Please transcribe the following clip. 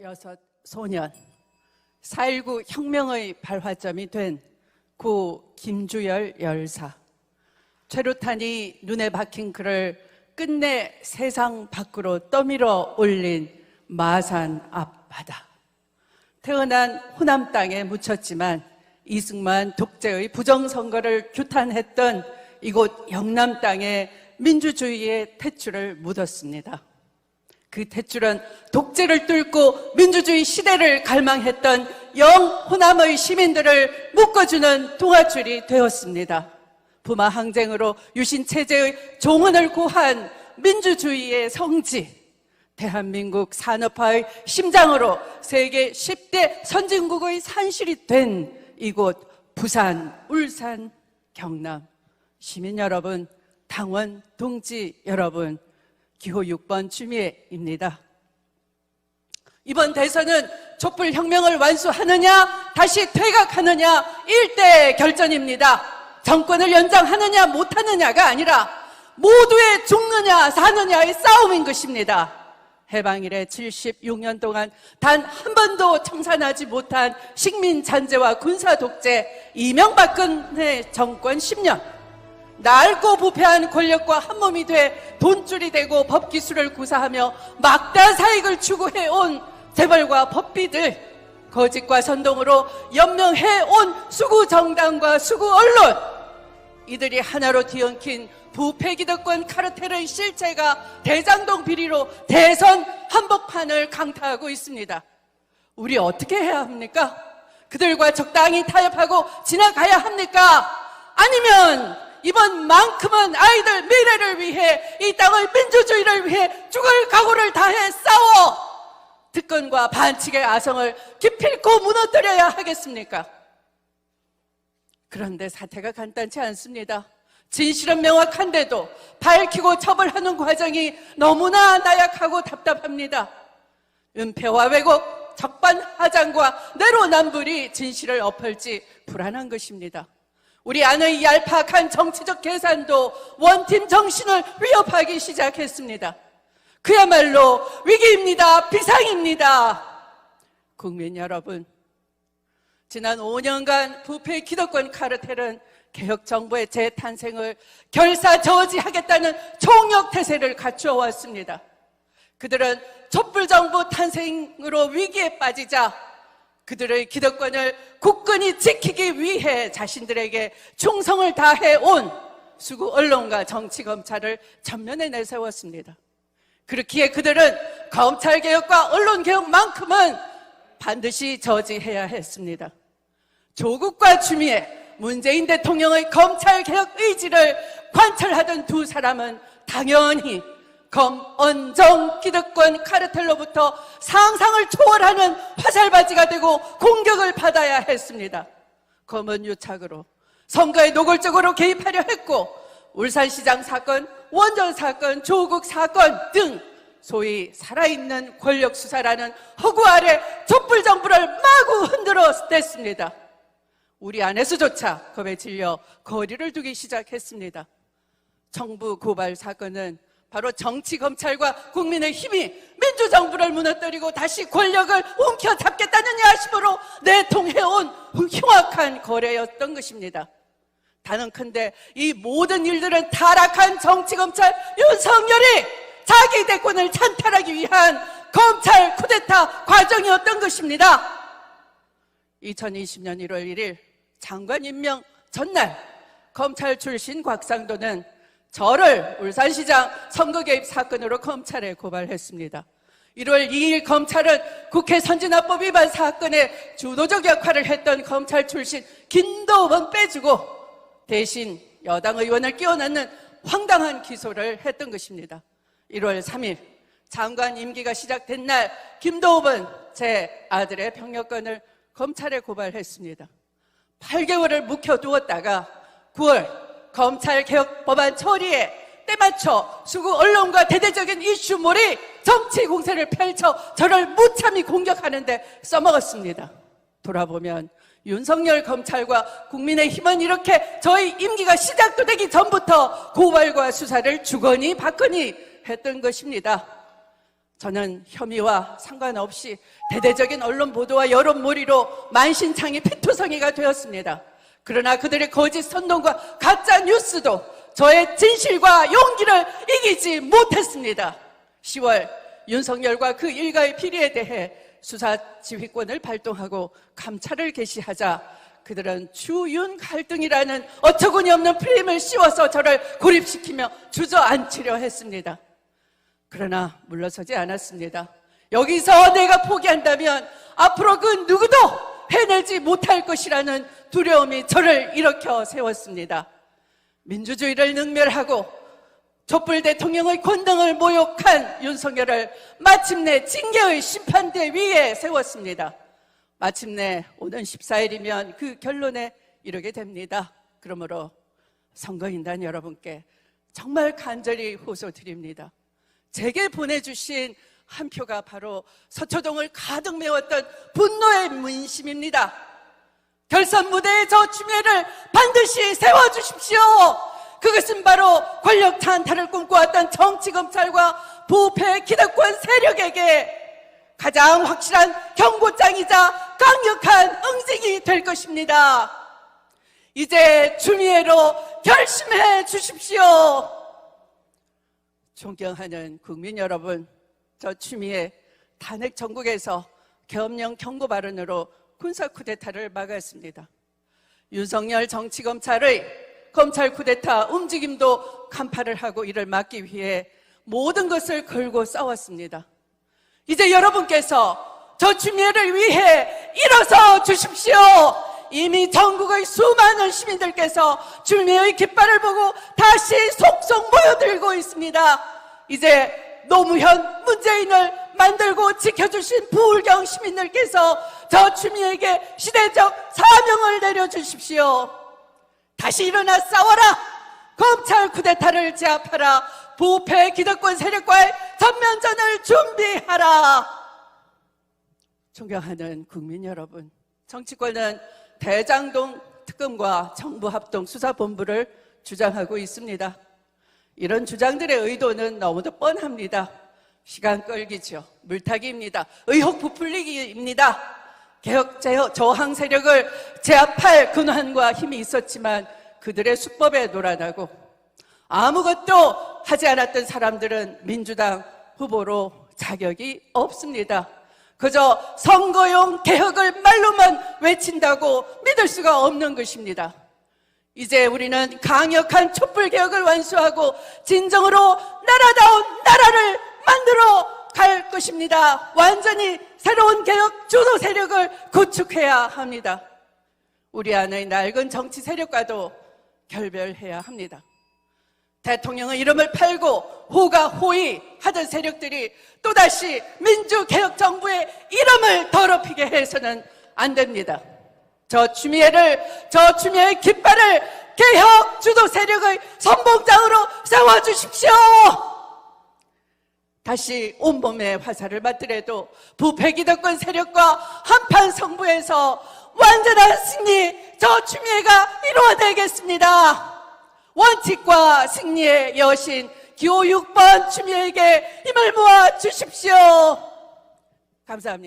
16 소년 4.19 혁명의 발화점이 된 고 김주열 열사. 최루탄이 눈에 박힌 그를 끝내 세상 밖으로 떠밀어 올린 마산 앞바다. 태어난 호남 땅에 묻혔지만 이승만 독재의 부정선거를 규탄했던 이곳 영남 땅에 민주주의의 탯줄을 묻었습니다. 그 탯줄은 독재를 뚫고 민주주의 시대를 갈망했던 영호남의 시민들을 묶어주는 동아줄이 되었습니다. 부마 항쟁으로 유신체제의 종언을 고한 민주주의의 성지, 대한민국 산업화의 심장으로 세계 10대 선진국의 산실이 된 이곳 부산, 울산, 경남. 시민 여러분, 당원, 동지 여러분, 기호 6번 추미애입니다. 이번 대선은 촛불혁명을 완수하느냐 다시 퇴각하느냐 일대 결전입니다. 정권을 연장하느냐 못하느냐가 아니라 모두의 죽느냐 사느냐의 싸움인 것입니다. 해방 이래 76년 동안 단 한 번도 청산하지 못한 식민 잔재와 군사 독재, 이명박근혜 정권 10년, 낡고 부패한 권력과 한몸이 돼 돈줄이 되고 법기술을 구사하며 막대한 사익을 추구해온 재벌과 법비들, 거짓과 선동으로 연명해온 수구정당과 수구언론, 이들이 하나로 뒤엉킨 부패기득권 카르텔의 실체가 대장동 비리로 대선 한복판을 강타하고 있습니다. 우리 어떻게 해야 합니까? 그들과 적당히 타협하고 지나가야 합니까? 아니면 이번만큼은 아이들 미래를 위해, 이 땅의 민주주의를 위해 죽을 각오를 다해 싸워 특권과 반칙의 아성을 기필코 무너뜨려야 하겠습니까? 그런데 사태가 간단치 않습니다. 진실은 명확한데도 밝히고 처벌하는 과정이 너무나 나약하고 답답합니다. 은폐와 왜곡, 적반하장과 내로남불이 진실을 엎을지 불안한 것입니다. 우리 안의 얄팍한 정치적 계산도 원팀 정신을 위협하기 시작했습니다. 그야말로 위기입니다. 비상입니다. 국민 여러분, 지난 5년간 부패 기득권 카르텔은 개혁정부의 재탄생을 결사 저지하겠다는 총력태세를 갖추어 왔습니다. 그들은 촛불정부 탄생으로 위기에 빠지자 그들의 기득권을 굳건히 지키기 위해 자신들에게 충성을 다해온 수구 언론과 정치 검찰을 전면에 내세웠습니다. 그렇기에 그들은 검찰개혁과 언론개혁만큼은 반드시 저지해야 했습니다. 조국과 추미애, 문재인 대통령의 검찰개혁 의지를 관철하던 두 사람은 당연히 검언정 기득권 카르텔로부터 상상을 초월하는 화살바지가 되고 공격을 받아야 했습니다. 검언 유착으로 선거에 노골적으로 개입하려 했고, 울산시장 사건, 원전 사건, 조국 사건 등 소위 살아있는 권력 수사라는 허구 아래 촛불 정부를 마구 흔들어 댔습니다. 우리 안에서조차 겁에 질려 거리를 두기 시작했습니다. 정부 고발 사건은 바로 정치 검찰과 국민의 힘이 민주정부를 무너뜨리고 다시 권력을 움켜잡겠다는 야심으로 내통해온 흉악한 거래였던 것입니다. 단언컨대 이 모든 일들은 타락한 정치검찰 윤석열이 자기 대권을 찬탈하기 위한 검찰 쿠데타 과정이었던 것입니다. 2020년 1월 1일 장관 임명 전날 검찰 출신 곽상도는 저를 울산시장 선거 개입 사건으로 검찰에 고발했습니다. 1월 2일 검찰은 국회 선진화법 위반 사건에 주도적 역할을 했던 검찰 출신 김도읍은 빼주고 대신 여당 의원을 끼워넣는 황당한 기소를 했던 것입니다. 1월 3일 장관 임기가 시작된 날 김도읍은 제 아들의 병역권을 검찰에 고발했습니다. 8개월을 묵혀두었다가 9월 검찰개혁 법안 처리에 때맞춰 수구 언론과 대대적인 이슈몰이 정치 공세를 펼쳐 저를 무참히 공격하는데 써먹었습니다. 돌아보면 윤석열 검찰과 국민의힘은 이렇게 저희 임기가 시작도 되기 전부터 고발과 수사를 주거니 받거니 했던 것입니다. 저는 혐의와 상관없이 대대적인 언론 보도와 여론몰이로 만신창이 피투성이가 되었습니다. 그러나 그들의 거짓 선동과 가짜 뉴스도 저의 진실과 용기를 이기지 못했습니다. 10월 윤석열과 그 일가의 비리에 대해 수사 지휘권을 발동하고 감찰을 개시하자 그들은 주윤 갈등이라는 어처구니 없는 프레임을 씌워서 저를 고립시키며 주저앉히려 했습니다. 그러나 물러서지 않았습니다. 여기서 내가 포기한다면 앞으로 그 누구도 해내지 못할 것이라는 두려움이 저를 일으켜 세웠습니다. 민주주의를 능멸하고 촛불 대통령의 권능을 모욕한 윤석열을 마침내 징계의 심판대 위에 세웠습니다. 마침내 오는 14일이면 그 결론에 이르게 됩니다. 그러므로 선거인단 여러분께 정말 간절히 호소드립니다. 제게 보내주신 한 표가 바로 서초동을 가득 메웠던 분노의 민심입니다. 결선 무대에 저 추미애를 반드시 세워주십시오. 그것은 바로 권력 탄탈을 꿈꿔왔던 정치검찰과 부패 기득권 세력에게 가장 확실한 경고장이자 강력한 응징이 될 것입니다. 이제 추미애로 결심해 주십시오. 존경하는 국민 여러분, 저 추미애 탄핵 전국에서 계엄령 경고 발언으로 군사 쿠데타를 막았습니다. 윤석열 정치검찰의 검찰 쿠데타 움직임도 간파를 하고 이를 막기 위해 모든 것을 걸고 싸웠습니다. 이제 여러분께서 저 추미애를 위해 일어서 주십시오. 이미 전국의 수많은 시민들께서 추미애의 깃발을 보고 다시 속속 모여들고 있습니다. 이제 노무현, 문재인을 만들고 지켜주신 부울경 시민들께서 저 추미애에게 시대적 사명을 내려주십시오. 다시 일어나 싸워라. 검찰 쿠데타를 제압하라. 부패 기득권 세력과의 전면전을 준비하라. 존경하는 국민 여러분, 정치권은 대장동 특검과 정부합동 수사본부를 주장하고 있습니다. 이런 주장들의 의도는 너무도 뻔합니다. 시간 끌기죠. 물타기입니다. 의혹 부풀리기입니다. 개혁 저항 세력을 제압할 근원과 힘이 있었지만 그들의 수법에 놀아나고 아무것도 하지 않았던 사람들은 민주당 후보로 자격이 없습니다. 그저 선거용 개혁을 말로만 외친다고 믿을 수가 없는 것입니다. 이제 우리는 강력한 촛불개혁을 완수하고 진정으로 나라다운 나라를 만들어 갈 것입니다. 완전히 새로운 개혁 주도 세력을 구축해야 합니다. 우리 안의 낡은 정치 세력과도 결별해야 합니다. 대통령의 이름을 팔고 호가호위 하던 세력들이 또다시 민주개혁정부의 이름을 더럽히게 해서는 안 됩니다. 저 추미애의 깃발을 개혁 주도 세력의 선봉장으로 세워주십시오. 다시 온몸에 화살을 맞더라도 부패 기득권 세력과 한판 승부에서 완전한 승리 저 추미애가 이루어내겠습니다. 원칙과 승리의 여신 기호 6번 추미애에게 힘을 모아 주십시오. 감사합니다.